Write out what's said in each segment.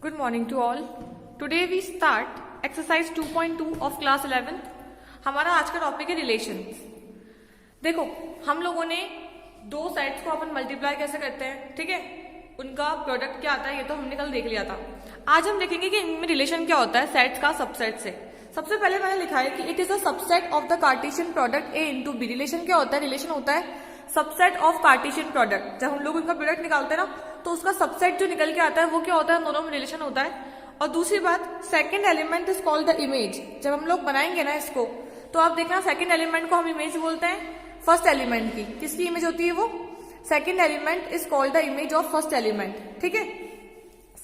Good morning to all. Today we start exercise 2.2 of class 11th. हमारा आज का topic है रिलेशंस. देखो, हम लोगों ने दो सेट्स को अपन मल्टीप्लाई कैसे करते हैं, ठीक है, उनका प्रोडक्ट क्या आता है ये तो हमने कल देख लिया था. आज हम देखेंगे कि इनमें रिलेशन क्या होता है सेट्स का सबसेट से. सबसे पहले मैंने लिखा है कि it is a subset of the cartesian product A into B. Relation क्या होता है? रिलेशन होता है सबसेट ऑफ कार्टेशियन प्रोडक्ट. जब हम लोग उनका प्रोडक्ट निकालते हैं ना, तो उसका सबसेट जो निकल के आता है वो क्या होता है? दोनों में रिलेशन होता है. और दूसरी बात, second element is called the image. जब हम लोग बनाएंगे ना इसको, तो आप देखना सेकंड एलिमेंट को हम इमेज बोलते हैं फर्स्ट एलिमेंट की. किसकी इमेज होती है वो? Second element is called the image of first element. ठीक है.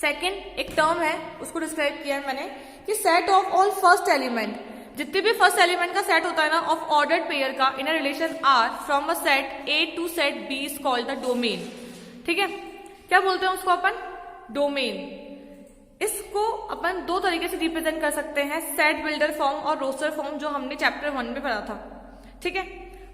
सेकंड एक टर्म है, उसको डिस्क्राइब किया है मैंने कि set of all first element. जितने भी फर्स्ट एलिमेंट का सेट होता है ना ऑफ ऑर्डर्ड पेयर का in a relation R from a set A to set B is called the domain. ठीक है. क्या बोलते हैं उसको अपन? डोमेन. इसको अपन दो तरीके से रिप्रेजेंट कर सकते हैं, सेट बिल्डर फॉर्म और रोस्टर फॉर्म, जो हमने चैप्टर 1 में पढ़ा था. ठीक है.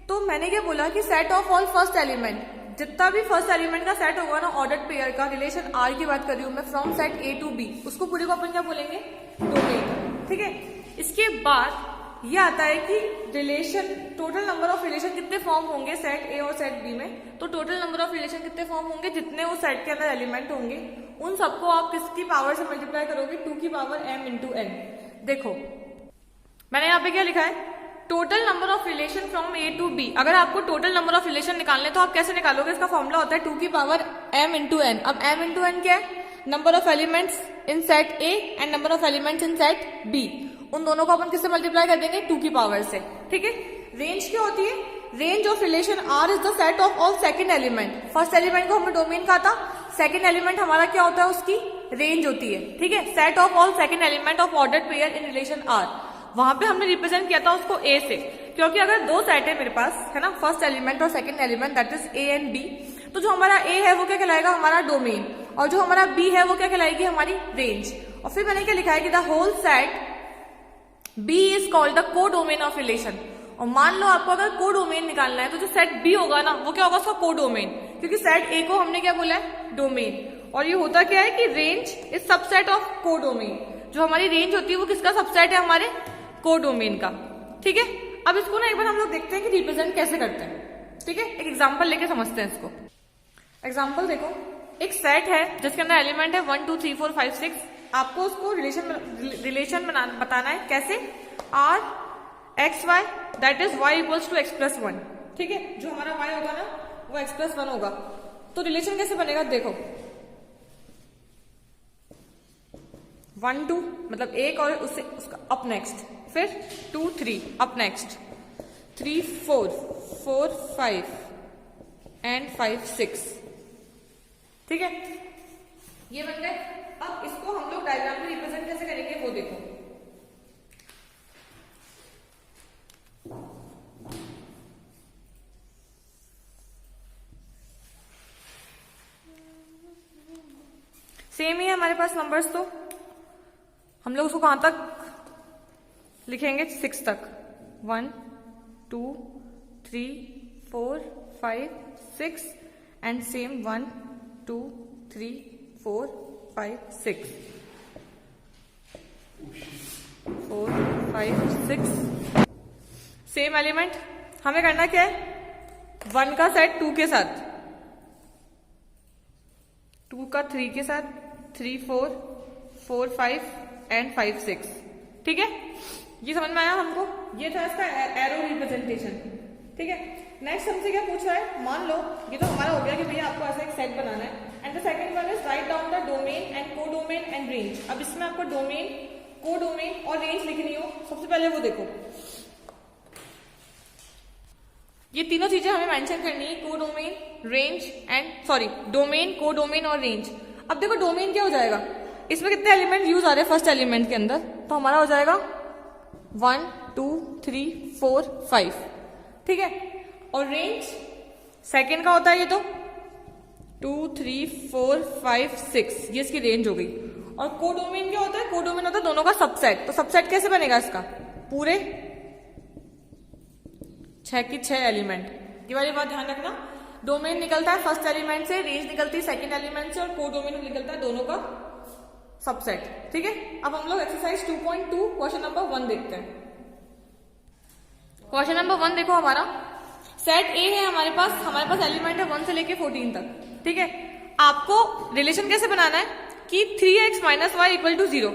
तो मैंने क्या बोला कि set of all first element, जितना भी फर्स्ट एलिमेंट का सेट होगा ना ऑर्डर्ड पेयर का, रिलेशन आर की बात कर रही हूं मैं, from set A to B, उसको पूरे को अपन क्या बोलेंगे? डोमेन. ठीक है. इसके बाद ये आता है कि relation, total number of relation कितने फॉर्म होंगे सेट ए और सेट बी में. तो टोटल नंबर ऑफ रिलेशन कितने फॉर्म होंगे? जितने वो सेट के अंदर एलिमेंट होंगे उन सबको आप किसकी पावर से मल्टीप्लाई करोगे? 2 की पावर m इंटू n. देखो मैंने यहाँ पे क्या लिखा है? Total number of relation from A to B. अगर आपको टोटल नंबर ऑफ रिलेशन निकालने तो आप कैसे निकालोगे? इसका फॉर्मूला होता है 2 की पावर m इंटू n. अब m इंटू n क्या है? Number of elements in set A and number of elements in set B. उन दोनों को अपन किससे मल्टीप्लाई कर देंगे? 2 की पावर से. ठीक है. रेंज क्या होती है? Range of relation R is the set of all second element. First element को हमने डोमेन कहा था, सेकंड एलिमेंट हमारा क्या होता है? उसकी रेंज होती है. ठीक है. Set of all second element of ordered pair in relation R. वहां पे हमने रिप्रेजेंट किया था उसको ए से, क्योंकि अगर दो सेट है मेरे पास, है ना, फर्स्ट एलिमेंट और second element, that is A and B, तो जो हमारा ए है वो क्या कहलाएगा? हमारा डोमेन. और जो हमारा बी है वो क्या कहलाएगी? हमारी रेंज. और फिर मैंने क्या लिखा है कि the whole set B is called the codomain of relation. और मान लो आपको अगर को डोमेन निकालना है तो जो सेट बी होगा ना वो क्या होगा? उसका को डोमेन, क्योंकि सेट ए को हमने क्या बोला है? डोमेन. और ये होता क्या है कि रेंज इज सबसेट ऑफ को डोमेन. जो हमारी रेंज होती है वो किसका सबसेट है? हमारे को डोमेन का. ठीक है. अब इसको ना एक बार हम लोग देखते हैं कि रिप्रेजेंट कैसे करते हैं. ठीक है. एक एग्जाम्पल लेके समझते हैं इसको. एग्जाम्पल देखो, एक सेट है जिसके अंदर एलिमेंट है 1 2 3 4 5 6. आपको उसको रिलेशन बताना है. कैसे? R X Y that is Y equals to X plus 1. ठीक है. जो हमारा वाई होगा ना वो एक्स प्लस 1 होगा. तो रिलेशन कैसे बनेगा? देखो 1 2 मतलब एक और उससे उसका अप नेक्स्ट, फिर 2 3 अप नेक्स्ट, 3 4 4 5 एंड 5 6. ठीक है. ये बन गए. अब इसको हम लोग डायग्राम में रिप्रेजेंट कैसे करेंगे वो देखो. सेम ही है हमारे पास नंबर्स, तो हम लोग उसको कहां तक लिखेंगे? 6 तक. 1 2 3 4 5 6 एंड सेम 1 2 3 4 5 6 4 5 6. Same element. हमें करना क्या है? 1 का सेट 2 के साथ, 2 का 3 के साथ, 3 4 4 5 एंड 5 6. ठीक है. ये समझ में आया हमको? ये था इसका एरो रिप्रेजेंटेशन. ठीक है. नेक्स्ट हमसे क्या पूछ रहा है? मान लो ये तो हमारा हो गया कि भैया आपको ऐसा एक सेट बनाना है. And the second one is write down the domain and को डोमेन एंड रेंज. अब इसमें आपको डोमेन, को डोमेन और रेंज लिखनी हो. सबसे पहले वो देखो, ये तीनों चीजें हमें मेंशन करनी है, को domain, range and sorry domain, को डोमेन और रेंज. अब देखो डोमेन क्या हो जाएगा? इसमें कितने एलिमेंट यूज आ रहे हैं फर्स्ट एलिमेंट के अंदर? तो हमारा हो जाएगा 1 2 3 4 5. ठीक है. और रेंज सेकंड का होता है ये, तो 2 3 4 5 6, ये इसकी रेंज हो गई. और कोडोमेन क्या होता है? कोडोमेन होता है दोनों का सबसेट. तो सबसेट कैसे बनेगा इसका? पूरे 6 की 6 एलिमेंट. ये वाली बात ध्यान रखना. डोमेन निकलता है फर्स्ट एलिमेंट से, रेंज निकलती है सेकंड एलिमेंट से, और कोडोमेन निकलता है दोनों का सबसेट। ठीक है, अब हम लोग एक्सरसाइज 2.2 क्वेश्चन नंबर 1 देखते हैं। क्वेश्चन नंबर 1 देखो, हमारा सेट ए है, हमारे पास एलिमेंट है 1 से लेके 14 तक। ठीक है, आपको रिलेशन कैसे बनाना है कि 3x minus Y equal to 0।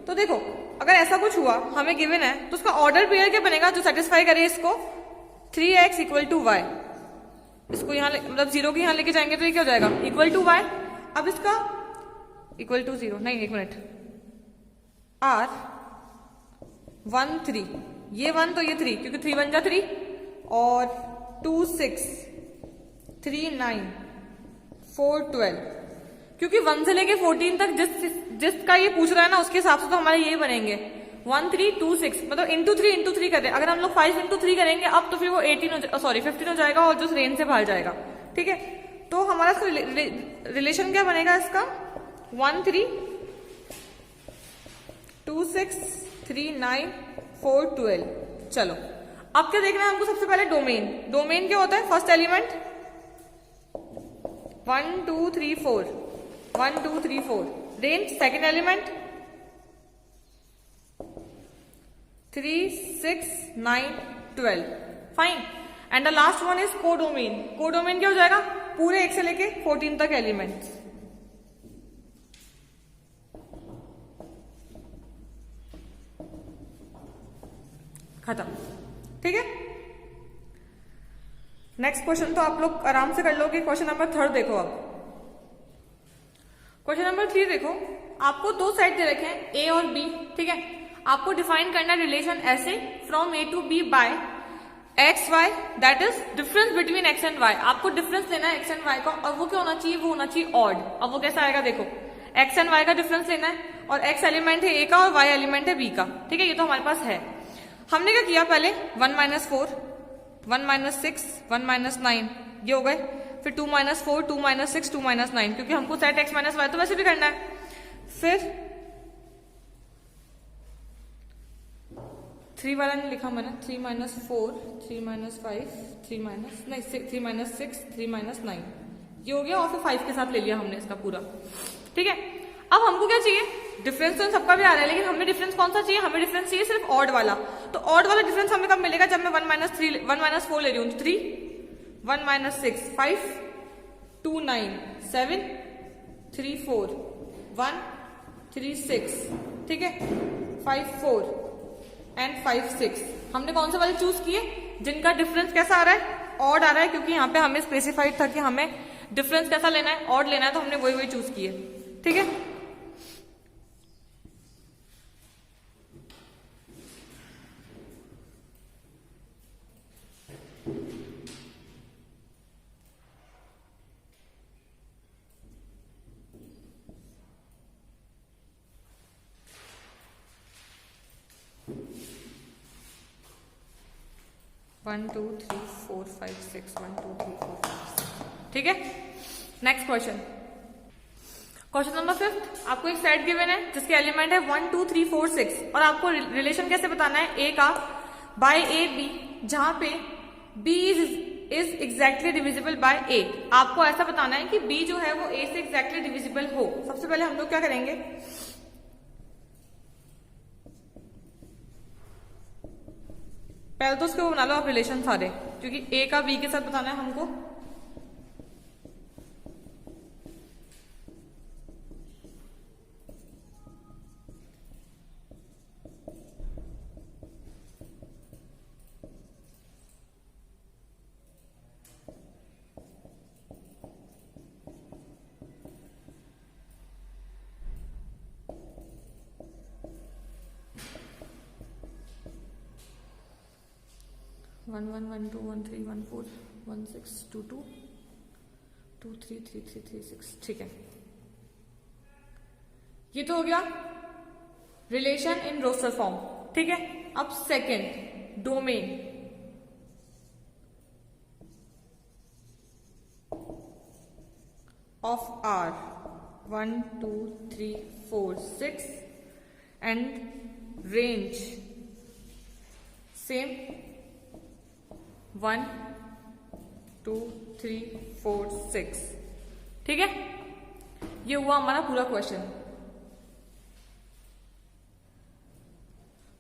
तो देखो, अगर ऐसा कुछ हुआ हमें गिवन है तो उसका ऑर्डर पेयर क्या बनेगा जो सेटिस्फाई करे इसको, 3x इक्वल टू वाई। इसको यहाँ मतलब 0 को यहाँ लेके जाएंगे तो ये क्या हो जाएगा, इक्वल टू वाई। अब इसका इक्वल टू 0 नहीं, एक मिनट, r 1 3, ये 1 तो ये 3, क्योंकि 3 1 जा 3, और 2 6 3 9 4 12, क्योंकि 1 से लेके 14 तक जिसका ये पूछ रहा है ना उसके हिसाब से तो हमारे ये बनेंगे 1 3 2 6, मतलब इंटू 3 कर रहे हैं। अगर हम लोग 5 इंटू 3 करेंगे अब तो फिर वो 15 हो जाएगा और जो रेंज से बाहर जाएगा। ठीक है, तो हमारा रिलेशन क्या बनेगा इसका, 1 3 2 6 3 9 4 12। चलो अब क्या देखना है हमको, सबसे पहले डोमेन क्या होता है, first element 1 2 3 4, 1 2 3 4, range second element 3 6 9 12, fine. And the last one is codomain. Codomain क्या हो जाएगा, पूरे 1 से लेके 14 तक एलिमेंट्स। खत्म। ठीक है, नेक्स्ट क्वेश्चन तो आप लोग आराम से कर लोगे। क्वेश्चन नंबर 3 देखो। अब क्वेश्चन नंबर 3 देखो, आपको दो सेट दे रखे हैं ए और बी। ठीक है, आपको डिफाइन करना रिलेशन ऐसे from A to B by X Y, that is difference between X and Y. आपको डिफरेंस लेना है एक्स एंड वाई का, और वो क्या होना चाहिए, वो होना चाहिए ऑड। अब वो कैसा आएगा, देखो एक्स एंड वाई का डिफरेंस लेना है, और एक्स एलिमेंट है ए का और वाई एलिमेंट है बी का। ठीक है, ये तो हमारे पास है। हमने क्या किया, पहले 1 - 4, 1 - 6, 1 - 9 ये हो गए, फिर 2 - 4, 2 - 6, 2 - 9, क्योंकि हमको सेट x - y तो वैसे भी करना है। फिर 3 वाला नहीं लिखा मैंने, 3 - 4, 3 - 5, 3 - 6, 3 - 9 ये हो गया, और फिर 5 के साथ ले लिया हमने इसका पूरा। ठीक है, अब हमको क्या चाहिए, डिफरेंस तो सबका भी आ रहा है, लेकिन हमें डिफरेंस कौन सा चाहिए, हमें डिफरेंस चाहिए सिर्फ ऑड वाला। तो ऑड वाला डिफरेंस हमें कब मिलेगा, जब मैं 1 - 4 ले रही हूँ, 3 1 - 6 5 2 9 7 3 4 1 3 6। ठीक है, 5 4 एंड 5 6। हमने कौन से वाले चूज किए, जिनका डिफरेंस कैसा आ रहा है, ऑड आ रहा है, क्योंकि यहाँ पे हमें स्पेसिफाइड था कि हमें डिफरेंस कैसा लेना है, ऑड लेना है, तो हमने वही चूज किए। ठीक है, वन टू थ्री फोर 5 6 1 2 3 4 5 6। ठीक है, नेक्स्ट क्वेश्चन, क्वेश्चन नंबर 5। आपको एक सेट गिवन है जिसके एलिमेंट है 1 2 3 4 6, और आपको रिलेशन कैसे बताना है, ए का बाय ए बी, जहां पे B is exactly divisible by A. आपको ऐसा बताना है कि बी जो है वो ए से एग्जैक्टली डिविजिबल हो। सबसे पहले हम लोग क्या करेंगे, पहले तो उसको बना लो आप रिलेशन सारे, क्योंकि ए का बी के साथ बताना है हमको। वन 1 1 2 1 3 1 4 1 6 2 2 2 3 3 3 3 6। ठीक है, ये तो हो गया रिलेशन इन रोस्टर फॉर्म। ठीक है, अब second domain, of R 1 2 3 4 6 and range same 1 2 3 4 6। ठीक है, ये हुआ हमारा पूरा क्वेश्चन।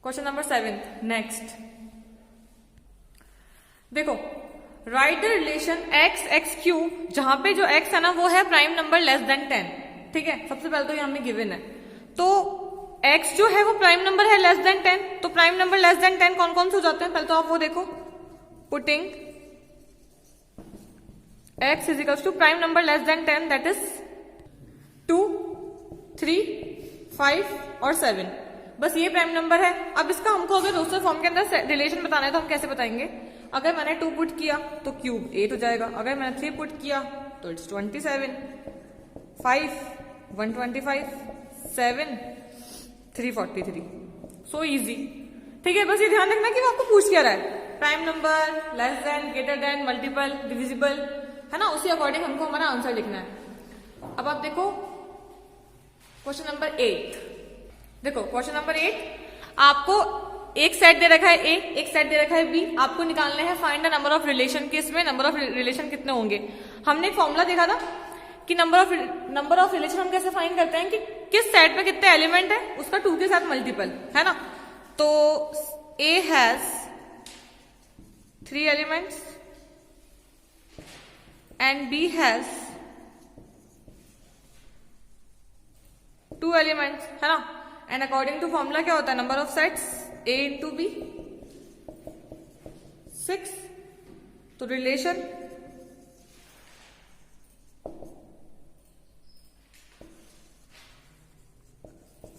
Question number 7 next. देखो, write the relation x x cube, जहां पे जो x है ना वो है प्राइम नंबर लेस देन 10। ठीक है, सबसे पहले तो ये हमें गिवन है, तो x जो है वो प्राइम नंबर है लेस देन 10, तो प्राइम नंबर लेस देन 10 कौन कौन से हो जाते हैं, पहले तो आप वो देखो। Putting x is equals to prime number less than 10, that is 2, 3, 5 और 7। बस ये प्राइम नंबर है। अब इसका हमको अगर रोस्टर फॉर्म के अंदर रिलेशन बताना है तो हम कैसे बताएंगे? अगर मैंने 2 पुट किया तो क्यूब 8 हो जाएगा, अगर मैंने 3 पुट किया तो इट्स 27, 5 125, 7 343। So easy. ठीक है, बस ये ध्यान रखना कि वो आपको पूछ क्या रहा है, prime number, less then, greater than, multiple, divisible, है ना, उसी अकॉर्डिंग हमको हमारा आंसर लिखना है। अब आप देखो क्वेश्चन नंबर 8। देखो क्वेश्चन नंबर 8, आपको एक सेट दे रखा है ए, एक सेट दे रखा है बी, आपको निकालने हैं find the number of relation, कि इसमें नंबर ऑफ रिलेशन कितने होंगे। हमने एक फॉर्मूला देखा था कि नंबर ऑफ रिलेशन हम कैसे फाइंड करते हैं कि किस सेट में कितने एलिमेंट है, उसका 2 के साथ मल्टीपल, है ना। तो A has 3 elements and B has 2 elements, है ना। एंड अकॉर्डिंग टू फॉर्मूला क्या होता है, number of sets A into B 6। तो relation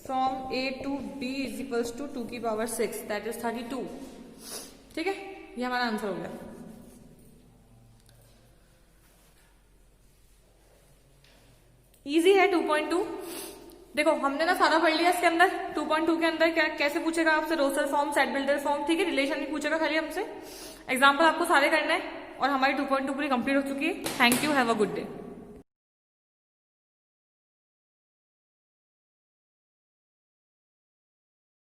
from A to B is equals to 2 की पावर 6, दैट इज 32। ठीक है, ये हमारा आंसर हो गया। इजी है 2.2। देखो हमने ना सारा पढ़ लिया इसके अंदर। 2.2 के अंदर क्या कैसे पूछेगा आपसे, roster form, set builder form, ठीक है, रिलेशन नहीं पूछेगा खाली हमसे। एग्जाम्पल आपको सारे करने हैं और हमारी 2.2 पूरी कंप्लीट हो चुकी है। Thank you, have a good day.